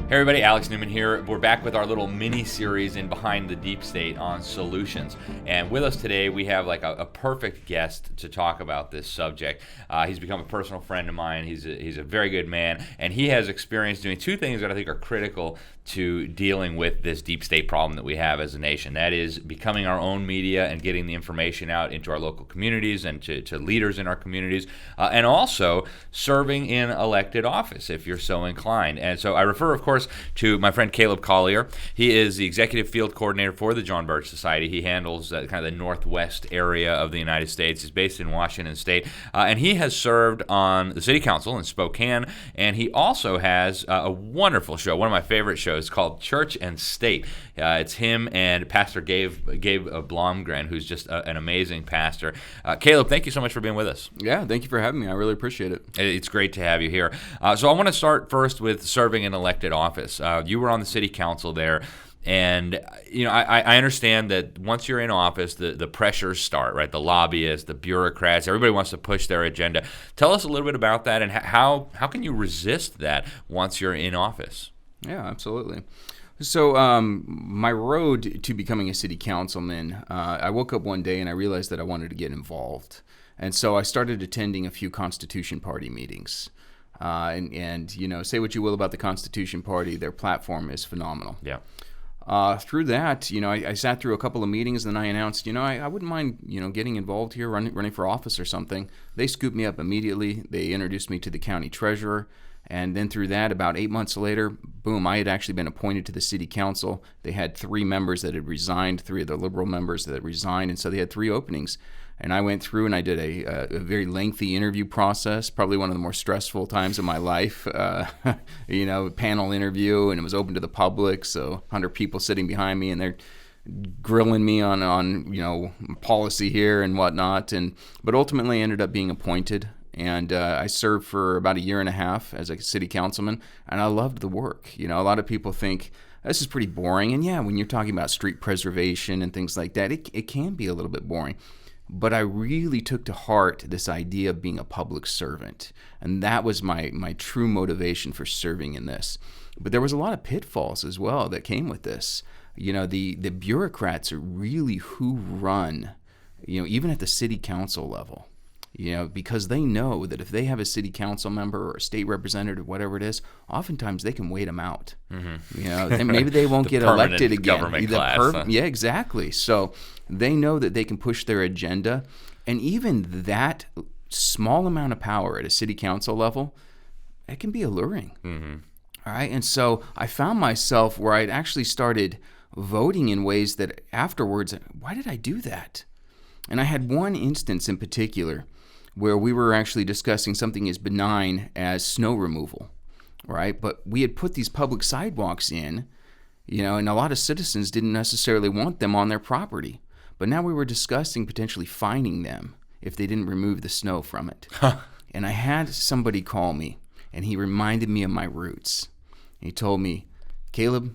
Hey everybody, Alex Newman here. We're back with our little mini-series in Behind the Deep State on solutions. And with us today, we have like a perfect guest to talk about this subject. He's become a personal friend of mine. He's a very good man, and he has experience doing two things that I think are critical to dealing with this deep state problem that we have as a nation. That is becoming our own media and getting the information out into our local communities and to leaders in our communities, and also serving in elected office if you're so inclined. And so I refer, of course, to my friend Caleb Collier. He is the executive field coordinator for the John Birch Society. He handles kind of the northwest area of the United States. He's based in Washington State, and he has served on the city council in Spokane, and he also has a wonderful show, one of my favorite shows, called Church and State. It's him and Pastor Gabe Blomgren, who's just an amazing pastor. Caleb, thank you so much for being with us. Yeah, thank you for having me. I really appreciate it. It's great to have you here. So I want to start first with serving in elected office. You were on the city council there, and I understand that once you're in office, the pressures start, right? The lobbyists, the bureaucrats, everybody wants to push their agenda. Tell us a little bit about that, and how can you resist that once you're in office? Yeah, absolutely. So my road to becoming a city councilman, I woke up one day and I realized that I wanted to get involved. And so I started attending a few Constitution Party meetings. And say what you will about the Constitution Party, their platform is phenomenal. Yeah. Through that, I sat through a couple of meetings, and then I announced, I wouldn't mind, getting involved here, running for office or something. They scooped me up immediately. They introduced me to the county treasurer. And then through that, about 8 months later, boom, I had actually been appointed to the city council. They had 3 members that had resigned, 3 of the liberal members that had resigned, and so they had 3 openings. And I went through and I did a very lengthy interview process, probably one of the more stressful times of my life, panel interview, and it was open to the public, so 100 people sitting behind me, and they're grilling me on policy here and whatnot. But ultimately I ended up being appointed. And I served for about a year and a half as a city councilman, and I loved the work. A lot of people think this is pretty boring. And yeah, when you're talking about street preservation and things like that, it can be a little bit boring. But I really took to heart this idea of being a public servant. And that was my true motivation for serving in this. But there was a lot of pitfalls as well that came with this. The bureaucrats are really who run, even at the city council level. Because they know that if they have a city council member or a state representative, whatever it is, oftentimes they can wait them out. Mm-hmm. Maybe they won't get elected again. Government class. Yeah, exactly. So they know that they can push their agenda, and even that small amount of power at a city council level, it can be alluring. Mm-hmm. All right, and so I found myself where I'd actually started voting in ways that afterwards, why did I do that? And I had one instance in particular where we were actually discussing something as benign as snow removal, right? But we had put these public sidewalks in, and a lot of citizens didn't necessarily want them on their property. But now we were discussing potentially fining them if they didn't remove the snow from it. And I had somebody call me, and he reminded me of my roots. He told me, Caleb,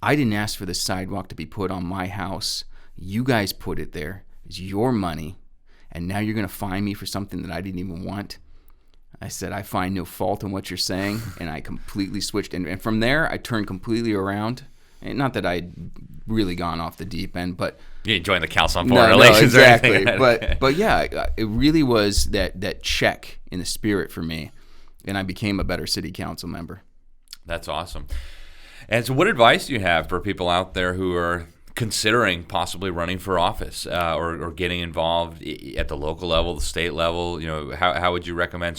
I didn't ask for the sidewalk to be put on my house. You guys put it there. It's your money, and now you're going to fine me for something that I didn't even want. I said, I find no fault in what you're saying, and I completely switched. And from there, I turned completely around. And not that I'd really gone off the deep end, but... You didn't join the Council on Foreign Relations exactly. or anything. But yeah, it really was that check in the spirit for me, and I became a better city council member. That's awesome. And so what advice do you have for people out there who are considering possibly running for office or getting involved at the local level, the state level? How would you recommend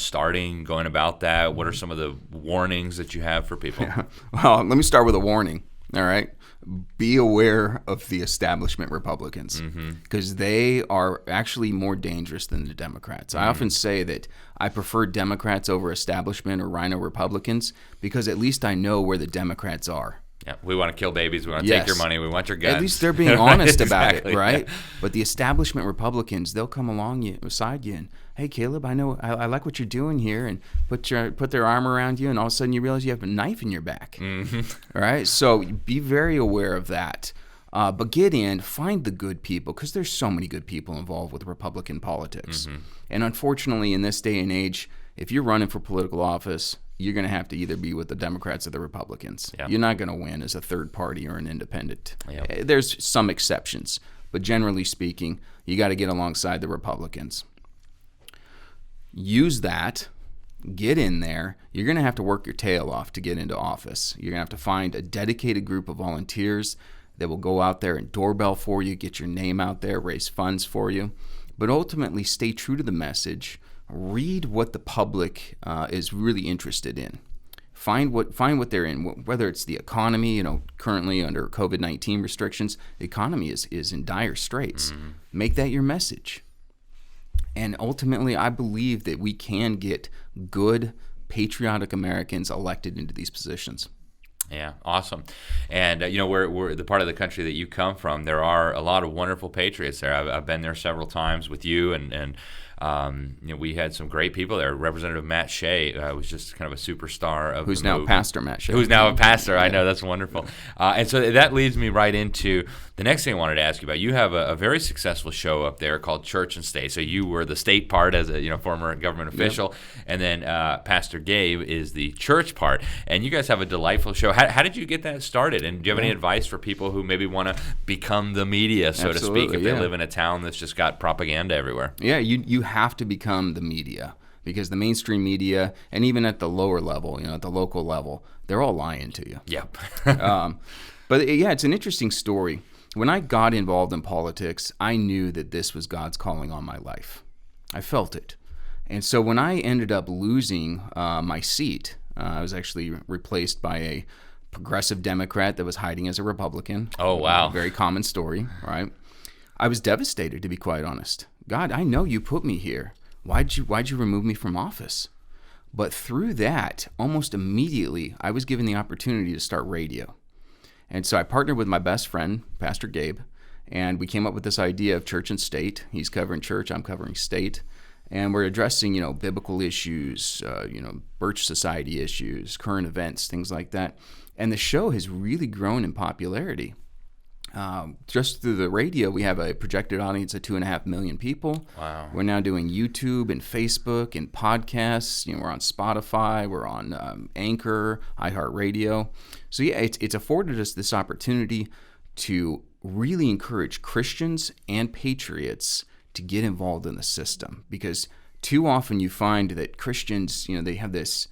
going about that? What are some of the warnings that you have for people? Yeah. Well, let me start with a warning. All right. Be aware of the establishment Republicans, because they are actually more dangerous than the Democrats. I often say that I prefer Democrats over establishment or RINO Republicans because at least I know where the Democrats are. Yeah, we want to kill babies. We want to take your money. We want your guns. At least they're being honest exactly, about it, right? Yeah. But the establishment Republicans, they'll come beside you and, hey, Caleb, I know I like what you're doing here, and put their arm around you, and all of a sudden you realize you have a knife in your back. Mm-hmm. All right? So be very aware of that. But find the good people, because there's so many good people involved with Republican politics. Mm-hmm. And unfortunately, in this day and age, if you're running for political office, you're going to have to either be with the Democrats or the Republicans. Yeah. You're not going to win as a third party or an independent. Yeah. There's some exceptions, but generally speaking, you got to get alongside the Republicans. Use that. Get in there. You're going to have to work your tail off to get into office. You're going to have to find a dedicated group of volunteers that will go out there and doorbell for you, get your name out there, raise funds for you. But ultimately, stay true to the message. Read what the public is really interested in. Find what they're in, whether it's the economy, currently under COVID-19 restrictions, the economy is in dire straits. Mm-hmm. Make that your message. And ultimately, I believe that we can get good, patriotic Americans elected into these positions. Yeah, awesome. And, we're the part of the country that you come from, there are a lot of wonderful patriots there. I've been there several times with you, and we had some great people there. Representative Matt Shea was just kind of a superstar of who's the now movement. Pastor Matt Shea. Who's now a pastor. I know, that's wonderful. And so that leads me right into the next thing I wanted to ask you about. You have a very successful show up there called Church and State. So you were the state part as a former government official, yep. And then Pastor Gabe is the church part. And you guys have a delightful show. How did you get that started? And do you have any advice for people who maybe want to become the media, so Absolutely, to speak, if they live in a town that's just got propaganda everywhere? Yeah, you have to become the media, because the mainstream media, and even at the lower level, at the local level, they're all lying to you. Yep. But yeah, it's an interesting story. When I got involved in politics, I knew that this was God's calling on my life. I felt it. And so when I ended up losing my seat, I was actually replaced by a progressive Democrat that was hiding as a Republican. Oh, wow. Very common story, right? I was devastated, to be quite honest. God, I know you put me here. Why'd you remove me from office? But through that, almost immediately, I was given the opportunity to start radio. And so I partnered with my best friend, Pastor Gabe, and we came up with this idea of Church and State. He's covering church, I'm covering state. And we're addressing, biblical issues, Birch Society issues, current events, things like that. And the show has really grown in popularity. Just through the radio, we have a projected audience of 2.5 million people. Wow. We're now doing YouTube and Facebook and podcasts. We're on Spotify. We're on Anchor, iHeartRadio. So yeah, it's afforded us this opportunity to really encourage Christians and patriots to get involved in the system, because too often you find that Christians, they have this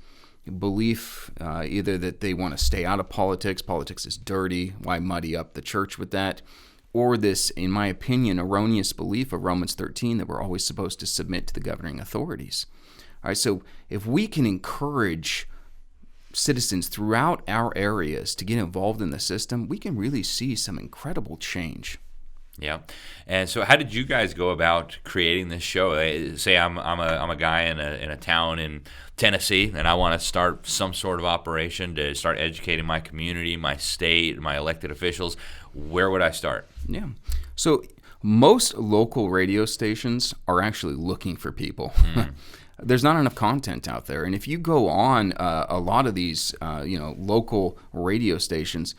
belief either that they want to stay out of politics is dirty, why muddy up the church with that, or this, in my opinion, erroneous belief of Romans 13 that we're always supposed to submit to the governing authorities. All right, so if we can encourage citizens throughout our areas to get involved in the system, we can really see some incredible change. Yeah, and so how did you guys go about creating this show? Say I'm a guy in a town in Tennessee, and I want to start some sort of operation to start educating my community, my state, my elected officials. Where would I start? Yeah, so most local radio stations are actually looking for people. There's not enough content out there, and if you go on a lot of these local radio stations,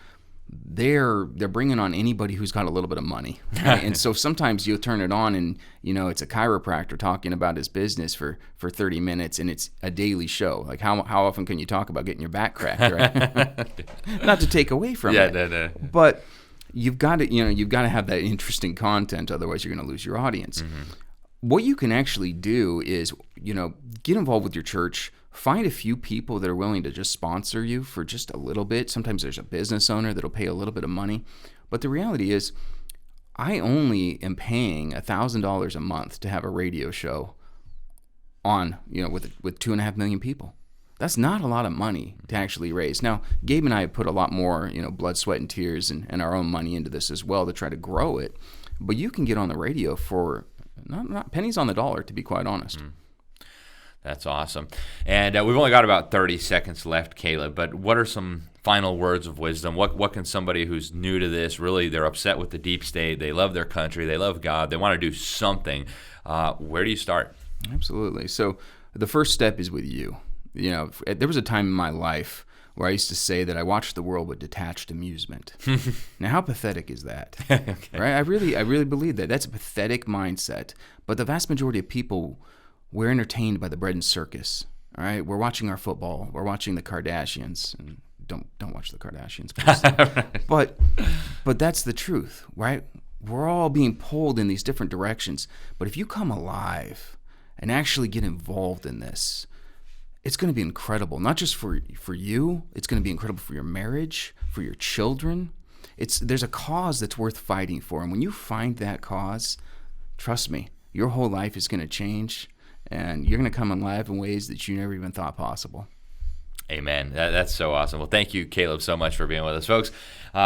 they're bringing on anybody who's got a little bit of money, right? And so sometimes you'll turn it on and it's a chiropractor talking about his business for 30 minutes, and it's a daily show. Like how often can you talk about getting your back cracked, right? Not to take away from it, no. But you've got to have that interesting content, otherwise you're going to lose your audience. Mm-hmm. What you can actually do is get involved with your church. Find a few people that are willing to just sponsor you for just a little bit. Sometimes there's a business owner that'll pay a little bit of money. But the reality is, I only am paying $1,000 a month to have a radio show on, with 2.5 million people. That's not a lot of money to actually raise. Now, Gabe and I have put a lot more, blood, sweat, and tears and our own money into this as well to try to grow it. But you can get on the radio for not pennies on the dollar, to be quite honest. That's awesome. And we've only got about 30 seconds left, Caleb, but what are some final words of wisdom? What can somebody who's new to this, really they're upset with the deep state, they love their country, they love God, they want to do something, where do you start? Absolutely. So the first step is with you. There was a time in my life where I used to say that I watched the world with detached amusement. Now, how pathetic is that? Okay. Right? I really believe that. That's a pathetic mindset. But the vast majority of people, we're entertained by the bread and circus All right, we're watching our football. We're watching the Kardashians, and don't watch the Kardashians, please. but that's the truth, right? We're all being pulled in these different directions. But if you come alive and actually get involved in this, it's going to be incredible. Not just for you, it's going to be incredible for your marriage, for your children. There's a cause that's worth fighting for. And when you find that cause, trust me, your whole life is going to change, and you're going to come alive in ways that you never even thought possible. Amen. That's so awesome. Well, thank you, Caleb, so much for being with us, folks.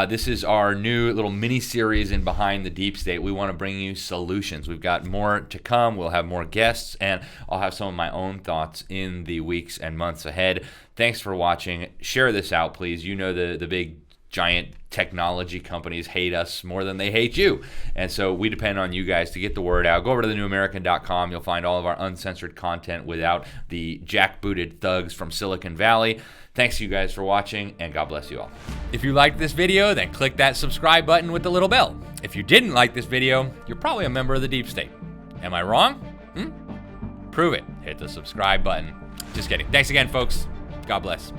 This is our new little mini-series in Behind the Deep State. We want to bring you solutions. We've got more to come. We'll have more guests, and I'll have some of my own thoughts in the weeks and months ahead. Thanks for watching. Share this out, please. You know the big giant technology companies hate us more than they hate you. And so we depend on you guys to get the word out. Go over to thenewamerican.com. You'll find all of our uncensored content without the jackbooted thugs from Silicon Valley. Thanks you guys for watching, and God bless you all. If you liked this video, then click that subscribe button with the little bell. If you didn't like this video, you're probably a member of the deep state. Am I wrong? Prove it. Hit the subscribe button. Just kidding. Thanks again, folks. God bless.